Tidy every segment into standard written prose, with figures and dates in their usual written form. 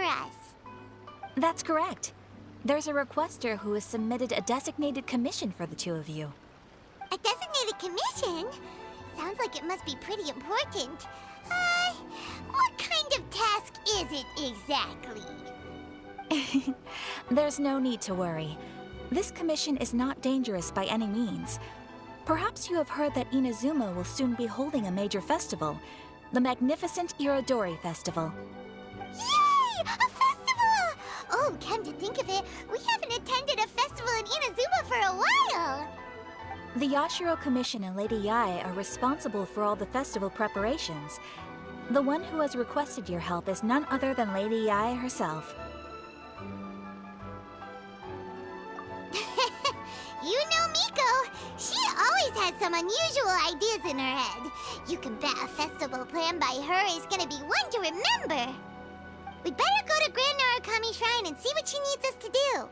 us. That's correct. There's a requester who has submitted a designated commission for the two of you. A designated commission? Sounds like it must be pretty important. What kind of task is it exactly? There's no need to worry. This commission is not dangerous by any means. Perhaps you have heard that Inazuma will soon be holding a major festival, the magnificent Irodori Festival. Yay! A festival! Oh, come to think of it, we haven't attended a festival in Inazuma for a while! The Yashiro Commission and Lady Yae are responsible for all the festival preparations. The one who has requested your help is none other than Lady Yae herself. You know Miko, she always has some unusual ideas in her head. You can bet a festival planned by her is gonna be one to remember. We'd better go to Grand Narukami Shrine and see what she needs us to do.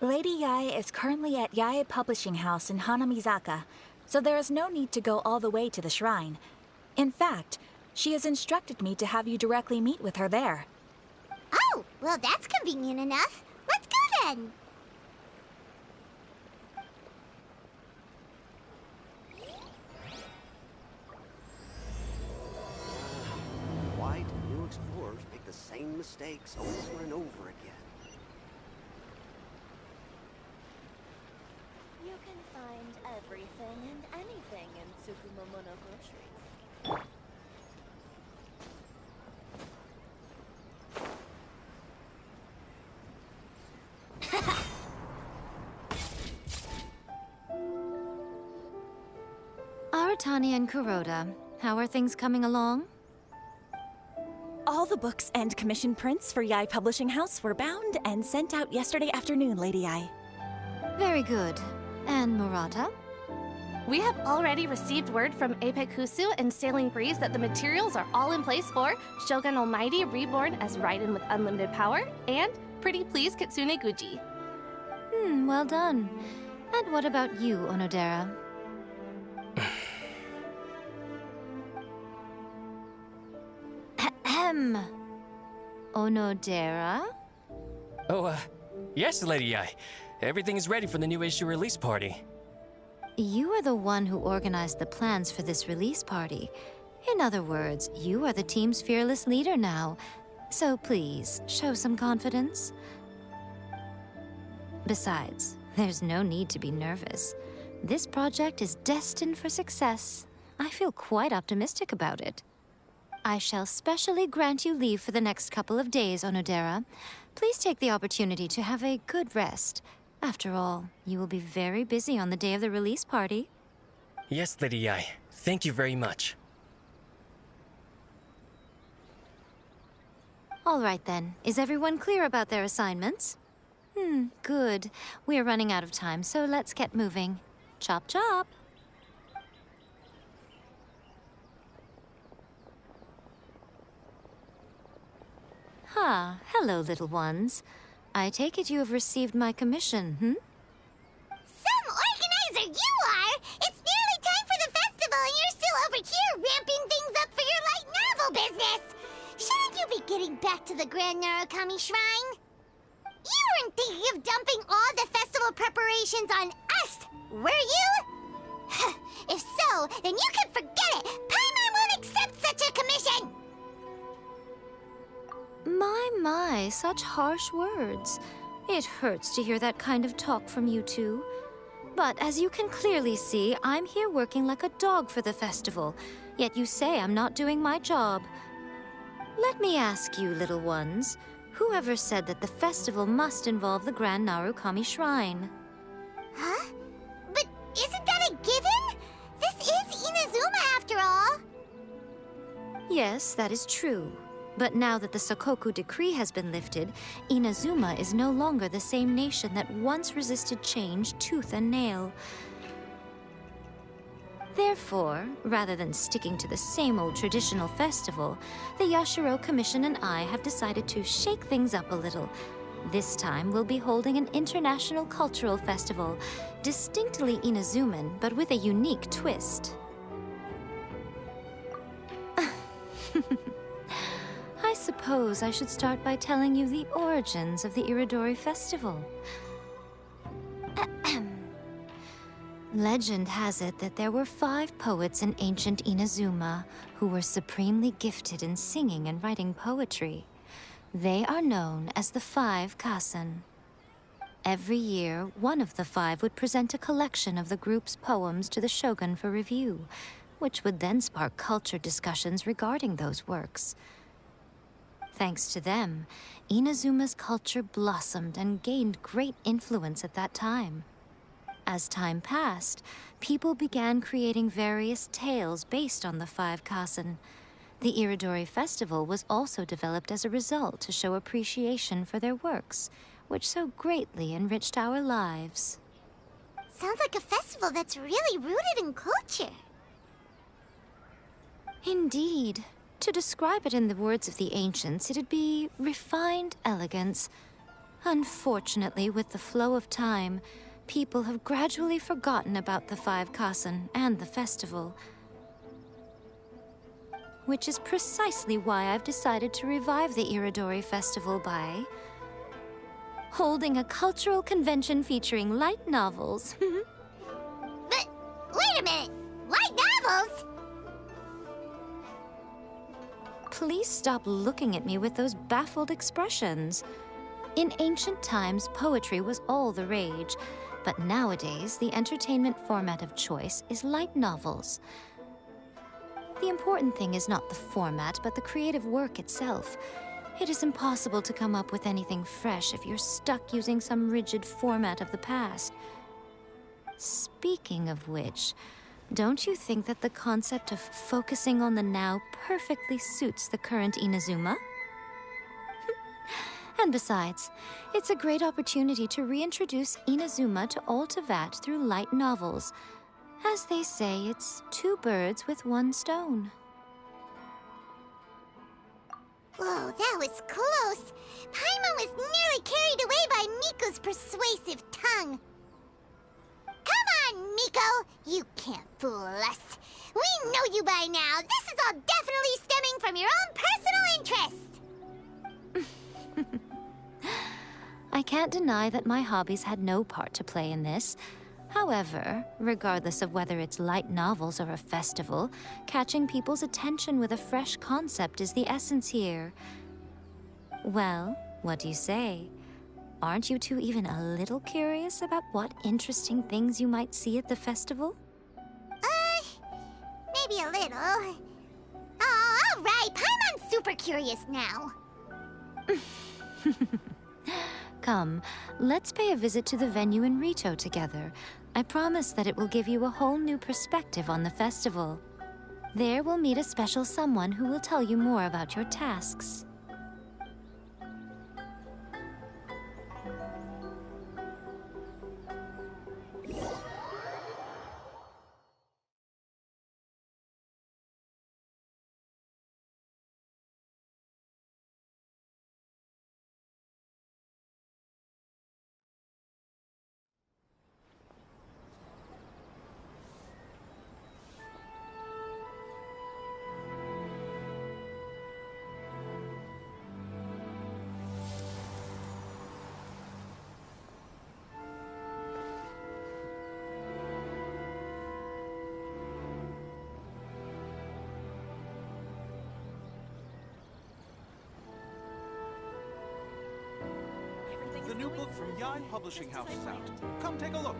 Lady Yae is currently at Yae Publishing House in Hanamizaka, so there is no need to go all the way to the shrine. In fact, she has instructed me to have you directly meet with her there. Oh, well that's convenient enough. Let's go then! Why do new explorers make the same mistakes over and over again? You can find everything and anything in Tsukumomono groceries. Aratani and Kuroda, how are things coming along? All the books and commission prints for Yae Publishing House were bound and sent out yesterday afternoon, Lady Yae. Very good. And Murata? We have already received word from Apekusu and Sailing Breeze that the materials are all in place for Shogun Almighty Reborn as Raiden with Unlimited Power and Pretty Please Kitsune Guji. Well done. And what about you, Onodera? Ahem. Onodera? Oh, yes, Lady Yae. Everything is ready for the new issue release party. You are the one who organized the plans for this release party. In other words, you are the team's fearless leader now. So please, show some confidence. Besides, there's no need to be nervous. This project is destined for success. I feel quite optimistic about it. I shall specially grant you leave for the next couple of days, Onodera. Please take the opportunity to have a good rest. After all, you will be very busy on the day of the release party. Yes, Lady Yae. Thank you very much. All right then. Is everyone clear about their assignments? Good. We are running out of time, so let's get moving. Chop chop! Hello, little ones. I take it you have received my commission, Some organizer you are! It's nearly time for the festival and you're still over here ramping things up for your light novel business! Shouldn't you be getting back to the Grand Narukami Shrine? You weren't thinking of dumping all the festival preparations on us, were you? If so, then you can forget it! Paimon won't accept such a commission! My, such harsh words. It hurts to hear that kind of talk from you two. But as you can clearly see, I'm here working like a dog for the festival, yet you say I'm not doing my job. Let me ask you, little ones, whoever said that the festival must involve the Grand Narukami Shrine? Huh? But isn't that a given? This is Inazuma after all! Yes, that is true. But now that the Sokoku decree has been lifted, Inazuma is no longer the same nation that once resisted change tooth and nail. Therefore, rather than sticking to the same old traditional festival, the Yashiro Commission and I have decided to shake things up a little. This time, we'll be holding an international cultural festival, distinctly Inazuman, but with a unique twist. suppose I should start by telling you the origins of the Iridori Festival. Legend has it that there were 5 poets in ancient Inazuma who were supremely gifted in singing and writing poetry. They are known as the 5 Kasen. Every year, one of the 5 would present a collection of the group's poems to the shogun for review, which would then spark culture discussions regarding those works. Thanks to them, Inazuma's culture blossomed and gained great influence at that time. As time passed, people began creating various tales based on the 5 Kasen. The Iridori Festival was also developed as a result to show appreciation for their works, which so greatly enriched our lives. Sounds like a festival that's really rooted in culture. Indeed. To describe it in the words of the ancients, it'd be refined elegance. Unfortunately, with the flow of time, people have gradually forgotten about the 5 Kasen and the festival. Which is precisely why I've decided to revive the Iridori Festival by holding a cultural convention featuring light novels. But, wait a minute! Light novels? Please stop looking at me with those baffled expressions. In ancient times, poetry was all the rage, but nowadays, the entertainment format of choice is light novels. The important thing is not the format, but the creative work itself. It is impossible to come up with anything fresh if you're stuck using some rigid format of the past. Speaking of which, don't you think that the concept of focusing on the now perfectly suits the current Inazuma? And besides, it's a great opportunity to reintroduce Inazuma to Altavat through light novels. As they say, it's 2 birds with 1 stone. Whoa, that was close. Paimon was nearly carried away by Miko's persuasive tongue. Come on, Miko! You can't fool us. We know you by now. This is all definitely stemming from your own personal interest. I can't deny that my hobbies had no part to play in this. However, regardless of whether it's light novels or a festival, catching people's attention with a fresh concept is the essence here. Well, what do you say? Aren't you two even a little curious about what interesting things you might see at the festival? Maybe a little. Oh, all right. Paimon's super curious now. Come, let's pay a visit to the venue in Rito together. I promise that it will give you a whole new perspective on the festival. There we'll meet a special someone who will tell you more about your tasks. The new book from Yai Publishing House is out. Come take a look.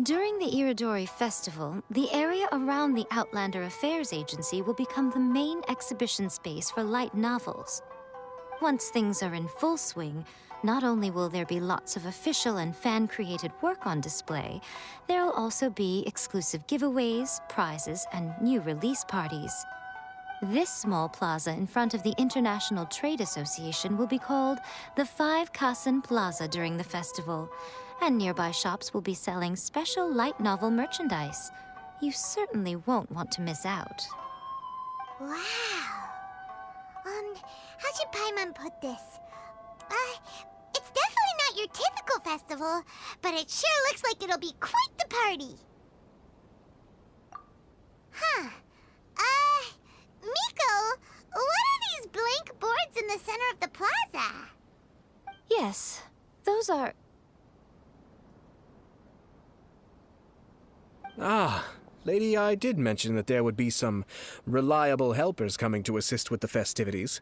During the Iridori Festival, the area around the Outlander Affairs Agency will become the main exhibition space for light novels. Once things are in full swing, not only will there be lots of official and fan-created work on display, there will also be exclusive giveaways, prizes, and new release parties. This small plaza in front of the International Trade Association will be called the Five Kasen Plaza during the festival, and nearby shops will be selling special light novel merchandise. You certainly won't want to miss out. Wow. How should Paimon put this? It's definitely not your typical festival, but it sure looks like it'll be quite the party. Huh. Miko, what are these blank boards in the center of the plaza? Yes, those are... Ah, Lady I did mention that there would be some reliable helpers coming to assist with the festivities.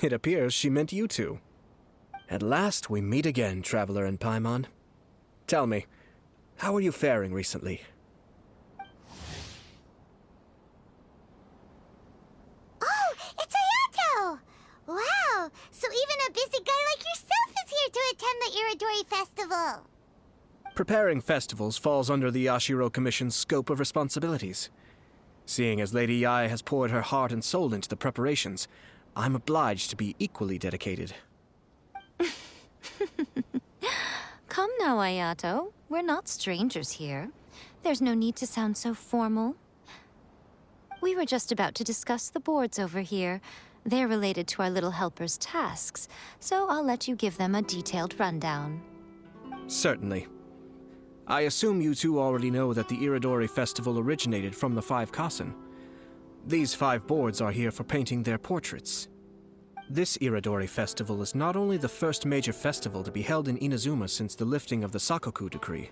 It appears she meant you two. At last we meet again, Traveler and Paimon. Tell me, how are you faring recently? Oh, it's Ayato! Wow, so even a busy guy like yourself is here to attend the Iridori Festival. Preparing festivals falls under the Yashiro Commission's scope of responsibilities. Seeing as Lady Yae has poured her heart and soul into the preparations, I'm obliged to be equally dedicated. Come now, Ayato. We're not strangers here. There's no need to sound so formal. We were just about to discuss the boards over here. They're related to our little helper's tasks, so I'll let you give them a detailed rundown. Certainly. I assume you two already know that the Iridori Festival originated from the Five Kasen. These 5 boards are here for painting their portraits. This Iridori Festival is not only the first major festival to be held in Inazuma since the lifting of the Sakoku decree,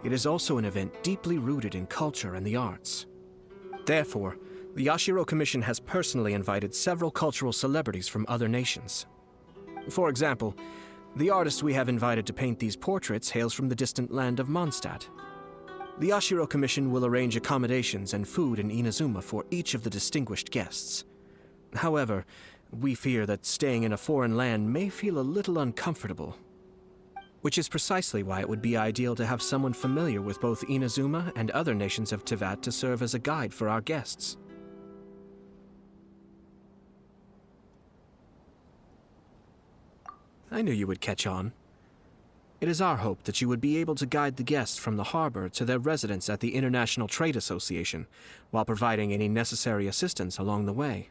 it is also an event deeply rooted in culture and the arts. Therefore, the Yashiro Commission has personally invited several cultural celebrities from other nations. For example, the artist we have invited to paint these portraits hails from the distant land of Mondstadt. The Yashiro Commission will arrange accommodations and food in Inazuma for each of the distinguished guests. However, we fear that staying in a foreign land may feel a little uncomfortable, which is precisely why it would be ideal to have someone familiar with both Inazuma and other nations of Teyvat to serve as a guide for our guests. I knew you would catch on. It is our hope that you would be able to guide the guests from the harbor to their residence at the International Trade Association, while providing any necessary assistance along the way.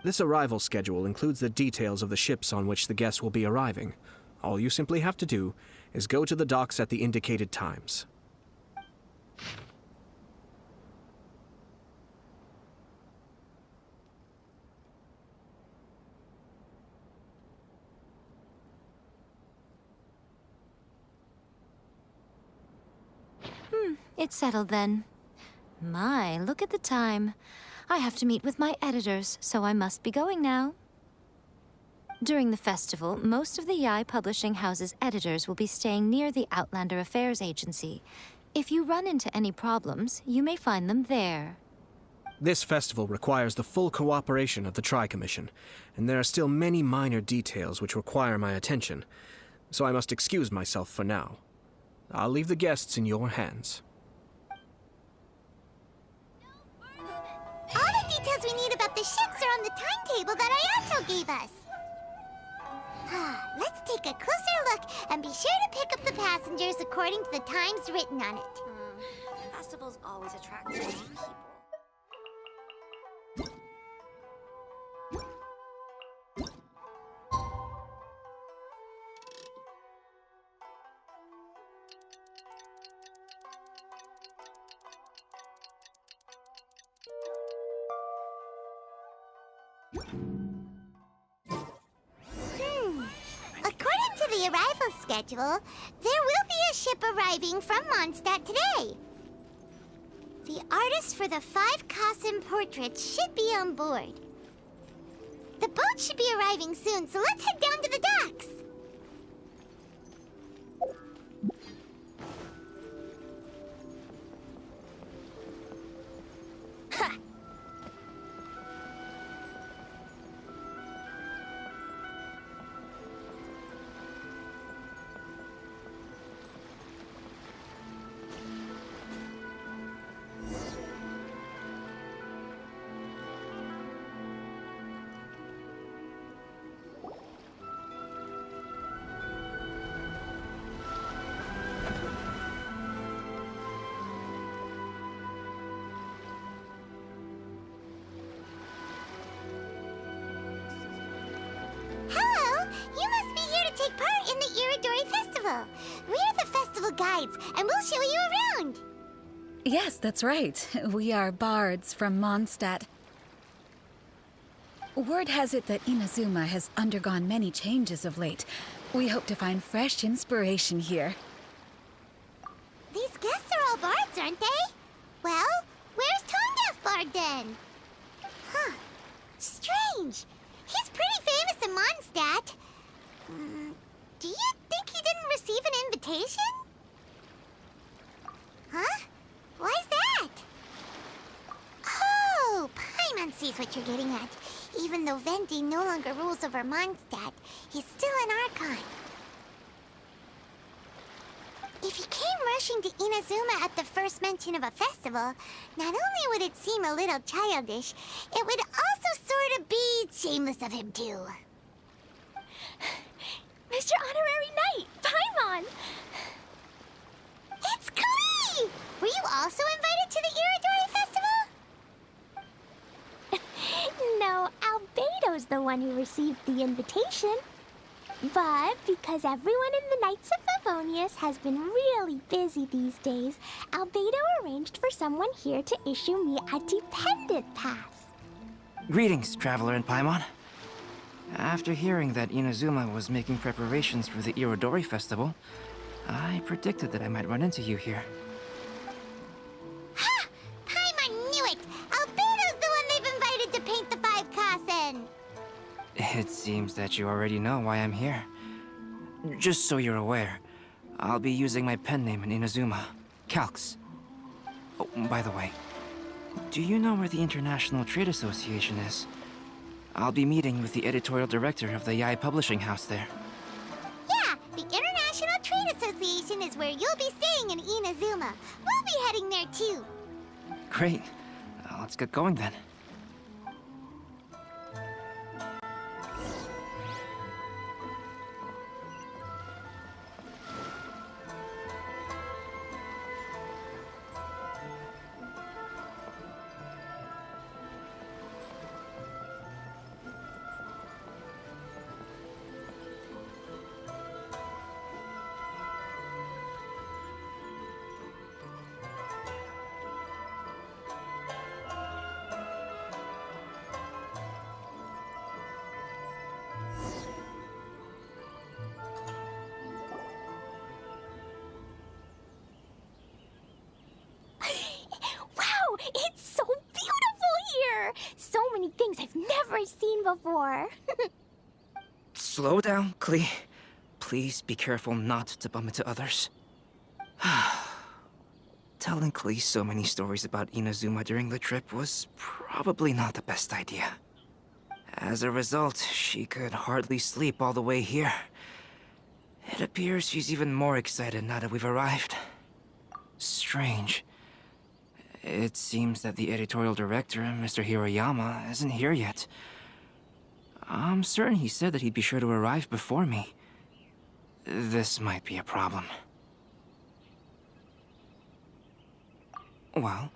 This arrival schedule includes the details of the ships on which the guests will be arriving. All you simply have to do is go to the docks at the indicated times. It's settled then. My, look at the time. I have to meet with my editors, so I must be going now. During the festival, most of the Yae Publishing House's editors will be staying near the Outlander Affairs Agency. If you run into any problems, you may find them there. This festival requires the full cooperation of the Tri-Commission, and there are still many minor details which require my attention, so I must excuse myself for now. I'll leave the guests in your hands. All the details we need about the ships are on the timetable that Ayato gave us. Let's take a closer look and be sure to pick up the passengers according to the times written on it. Festivals always attract so many people. According to the arrival schedule, there will be a ship arriving from Mondstadt today. The artist for the 5 Kasen portraits should be on board. The boat should be arriving soon, so let's head down to the docks. guides, and we'll show you around. Yes, that's right. We are bards from Mondstadt. Word has it that Inazuma has undergone many changes of late. We hope to find fresh inspiration here. These guests are all bards, aren't they? Well, where's Tone-Deaf Bard then? Huh. Strange. He's pretty famous in Mondstadt. Do you think he didn't receive an invitation? Huh? Why's that? Oh, Paimon sees what you're getting at. Even though Venti no longer rules over Mondstadt, he's still an Archon. If he came rushing to Inazuma at the first mention of a festival, not only would it seem a little childish, it would also sort of be shameless of him too. Mr. Honorary Knight, Paimon! It's Klee! Were you also invited to the Iridori Festival? No, Albedo's the one who received the invitation. But because everyone in the Knights of Favonius has been really busy these days, Albedo arranged for someone here to issue me a dependent pass. Greetings, Traveler and Paimon. After hearing that Inazuma was making preparations for the Irodori Festival, I predicted that I might run into you here. Ha! Paimon knew it! Albedo's the one they've invited to paint the 5 Kasen! It seems that you already know why I'm here. Just so you're aware, I'll be using my pen name in Inazuma, Calx. Oh, by the way, do you know where the International Trade Association is? I'll be meeting with the editorial director of the Yae Publishing House there. Yeah, the International Trade Association is where you'll be staying in Inazuma. We'll be heading there too. Great. Let's get going then. Wow, it's so beautiful here! So many things I've never seen before. Slow down, Klee. Please be careful not to bump into others. Telling Klee so many stories about Inazuma during the trip was probably not the best idea. As a result, she could hardly sleep all the way here. It appears she's even more excited now that we've arrived. Strange. It seems that the editorial director, Mr. Hiroyama, isn't here yet. I'm certain he said that he'd be sure to arrive before me. This might be a problem. Well,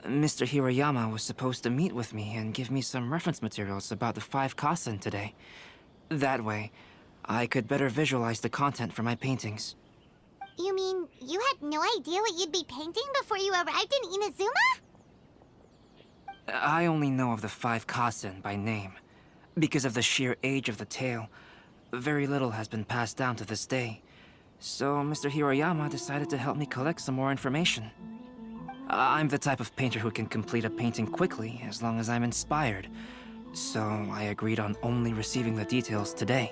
Mr. Hiroyama was supposed to meet with me and give me some reference materials about the 5 Kasen today. That way, I could better visualize the content for my paintings. You mean you had no idea what you'd be painting before you arrived in Inazuma? I only know of the 5 Kasen by name. Because of the sheer age of the tale, very little has been passed down to this day. So Mr. Hiroyama decided to help me collect some more information. I'm the type of painter who can complete a painting quickly as long as I'm inspired. So I agreed on only receiving the details today.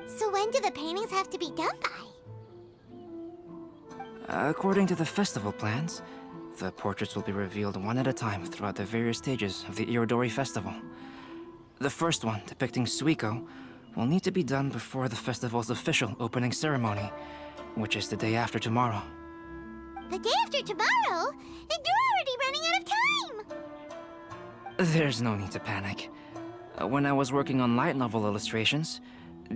So when do the paintings have to be done by? According to the festival plans, the portraits will be revealed one at a time throughout the various stages of the Irodori Festival. The first one, depicting Suiko, will need to be done before the festival's official opening ceremony, which is the day after tomorrow. The day after tomorrow? And you're already running out of time! There's no need to panic. When I was working on light novel illustrations,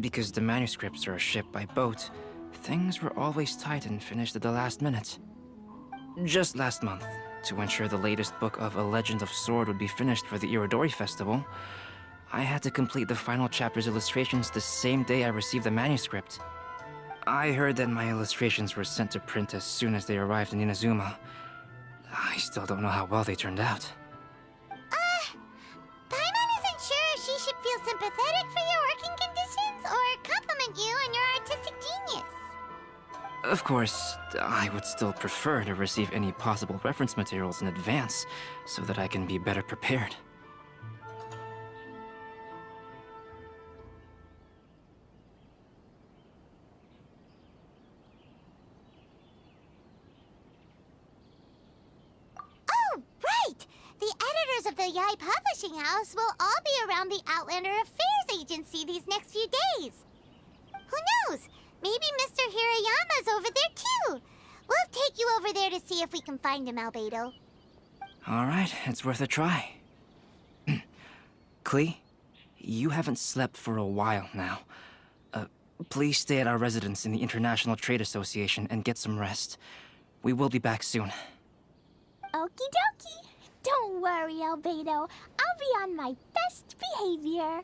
because the manuscripts are shipped by boat, things were always tight and finished at the last minute. Just last month, to ensure the latest book of A Legend of Sword would be finished for the Irodori Festival, I had to complete the final chapter's illustrations the same day I received the manuscript. I heard that my illustrations were sent to print as soon as they arrived in Inazuma. I still don't know how well they turned out. Paimon isn't sure if she should feel sympathetic for your working conditions or compliment you on your artistic genius. Of course, I would still prefer to receive any possible reference materials in advance so that I can be better prepared. Oh, right! The editors of the Yai Publishing House will all be around the Outlander Affairs Agency these next few days. Who knows? Maybe Mr. Hirayama's over there too. We'll take you over there to see if we can find him, Albedo. Alright, it's worth a try. Klee, you haven't slept for a while now. Please stay at our residence in the International Trade Association and get some rest. We will be back soon. Okie dokie. Don't worry, Albedo. I'll be on my best behavior.